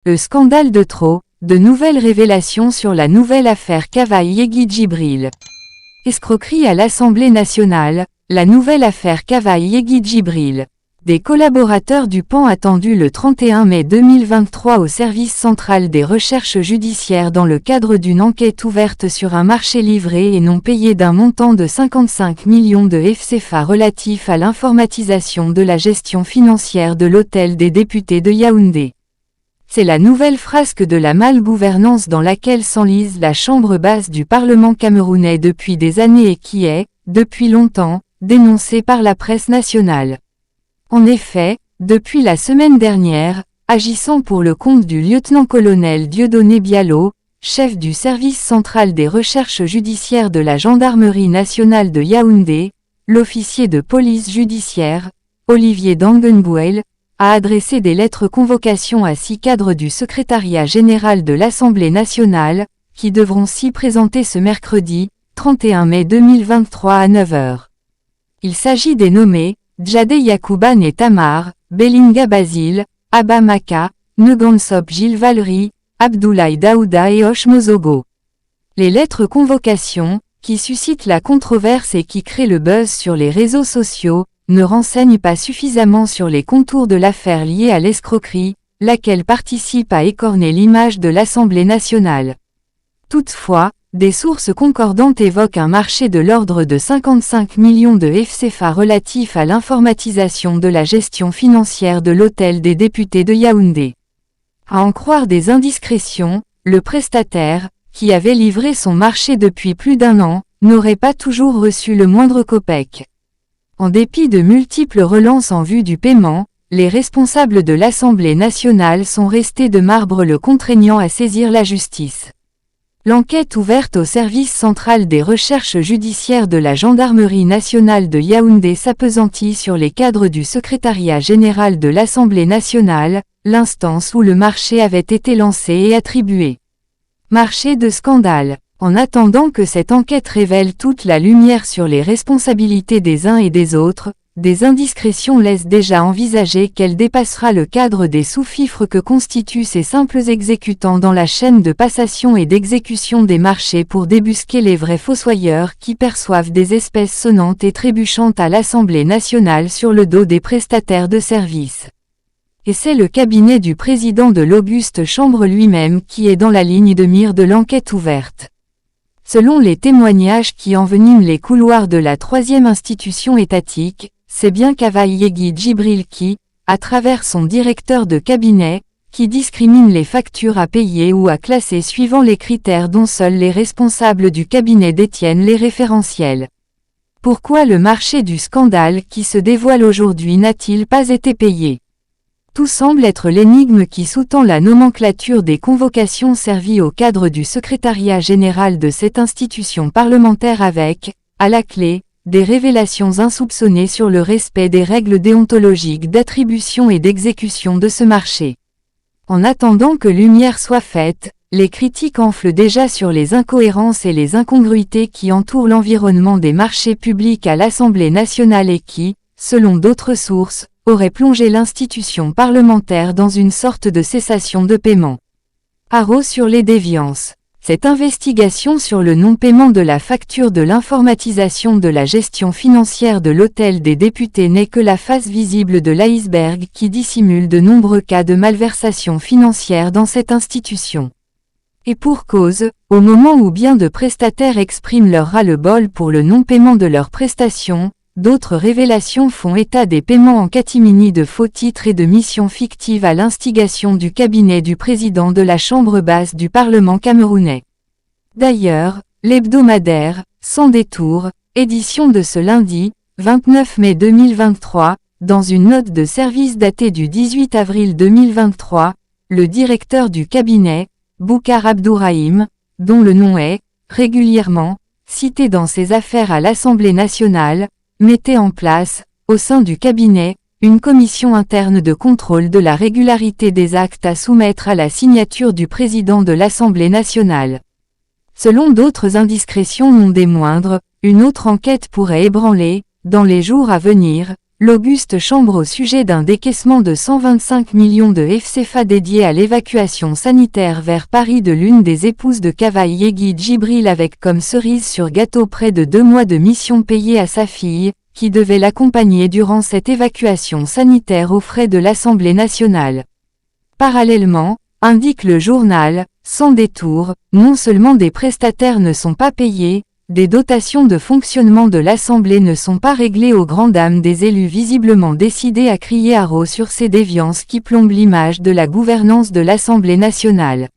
Le scandale de trop, de nouvelles révélations sur la nouvelle affaire Kavaï Yeghi Djibril. Escroquerie à l'Assemblée nationale, la nouvelle affaire Kavaï Yeghi Djibril. Des collaborateurs du PAN attendus le 31 mai 2023 au service central des recherches judiciaires dans le cadre d'une enquête ouverte sur un marché livré et non payé d'un montant de 55 millions de FCFA relatif à l'informatisation de la gestion financière de l'hôtel des députés de Yaoundé. C'est la nouvelle frasque de la malgouvernance dans laquelle s'enlise la chambre basse du Parlement camerounais depuis des années et qui est, depuis longtemps, dénoncée par la presse nationale. En effet, depuis la semaine dernière, agissant pour le compte du lieutenant-colonel Dieudonné Bialo, chef du service central des recherches judiciaires de la gendarmerie nationale de Yaoundé, l'officier de police judiciaire, Olivier Dangenbouel, a adressé des lettres convocation à 6 cadres du secrétariat général de l'Assemblée nationale, qui devront s'y présenter ce mercredi, 31 mai 2023 à 9h. Il s'agit des nommés Djadé Yacouban et Tamar, Belinga Basile, Abba Maka, Negansop Gilles Valery, Abdoulaye Daouda et Hoche Mozogo. Les lettres convocation, qui suscitent la controverse et qui créent le buzz sur les réseaux sociaux, ne renseignent pas suffisamment sur les contours de l'affaire liée à l'escroquerie, laquelle participe à écorner l'image de l'Assemblée nationale. Toutefois, des sources concordantes évoquent un marché de l'ordre de 55 millions de FCFA relatif à l'informatisation de la gestion financière de l'hôtel des députés de Yaoundé. À en croire des indiscrétions, le prestataire, qui avait livré son marché depuis plus d'1 an, n'aurait pas toujours reçu le moindre copec. En dépit de multiples relances en vue du paiement, les responsables de l'Assemblée nationale sont restés de marbre le contraignant à saisir la justice. L'enquête ouverte au service central des recherches judiciaires de la gendarmerie nationale de Yaoundé s'appesantit sur les cadres du secrétariat général de l'Assemblée nationale, l'instance où le marché avait été lancé et attribué. Marché de scandale. En attendant que cette enquête révèle toute la lumière sur les responsabilités des uns et des autres, des indiscrétions laissent déjà envisager qu'elle dépassera le cadre des sous-fifres que constituent ces simples exécutants dans la chaîne de passation et d'exécution des marchés pour débusquer les vrais fossoyeurs qui perçoivent des espèces sonnantes et trébuchantes à l'Assemblée nationale sur le dos des prestataires de services. Et c'est le cabinet du président de l'Auguste Chambre lui-même qui est dans la ligne de mire de l'enquête ouverte. Selon les témoignages qui enveniment les couloirs de la 3e institution étatique, c'est bien Kavaï Yeghi Djibril qui, à travers son directeur de cabinet, qui discrimine les factures à payer ou à classer suivant les critères dont seuls les responsables du cabinet détiennent les référentiels. Pourquoi le marché du scandale qui se dévoile aujourd'hui n'a-t-il pas été payé ? Tout semble être l'énigme qui sous-tend la nomenclature des convocations servies au cadre du secrétariat général de cette institution parlementaire avec, à la clé, des révélations insoupçonnées sur le respect des règles déontologiques d'attribution et d'exécution de ce marché. En attendant que lumière soit faite, les critiques enflent déjà sur les incohérences et les incongruités qui entourent l'environnement des marchés publics à l'Assemblée nationale et qui, selon d'autres sources, aurait plongé l'institution parlementaire dans une sorte de cessation de paiement. Haro sur les déviances. Cette investigation sur le non-paiement de la facture de l'informatisation de la gestion financière de l'hôtel des députés n'est que la face visible de l'iceberg qui dissimule de nombreux cas de malversation financière dans cette institution. Et pour cause, au moment où bien de prestataires expriment leur ras-le-bol pour le non-paiement de leurs prestations, d'autres révélations font état des paiements en catimini de faux titres et de missions fictives à l'instigation du cabinet du président de la Chambre basse du Parlement camerounais. D'ailleurs, l'hebdomadaire, Sans détour, édition de ce lundi, 29 mai 2023, dans une note de service datée du 18 avril 2023, le directeur du cabinet, Boucar Abdourahim, dont le nom est, régulièrement, cité dans ses affaires à l'Assemblée nationale, mettait en place, au sein du cabinet, une commission interne de contrôle de la régularité des actes à soumettre à la signature du président de l'Assemblée nationale. Selon d'autres indiscrétions non des moindres, une autre enquête pourrait ébranler, dans les jours à venir, L'auguste chambre au sujet d'un décaissement de 125 millions de FCFA dédié à l'évacuation sanitaire vers Paris de l'une des épouses de Cavaille Yegui Djibril avec comme cerise sur gâteau près de 2 mois de mission payée à sa fille, qui devait l'accompagner durant cette évacuation sanitaire aux frais de l'Assemblée nationale. Parallèlement, indique le journal, sans détour, non seulement des prestataires ne sont pas payés, des dotations de fonctionnement de l'Assemblée ne sont pas réglées aux grandes dames des élus visiblement décidés à crier haro sur ces déviances qui plombent l'image de la gouvernance de l'Assemblée nationale.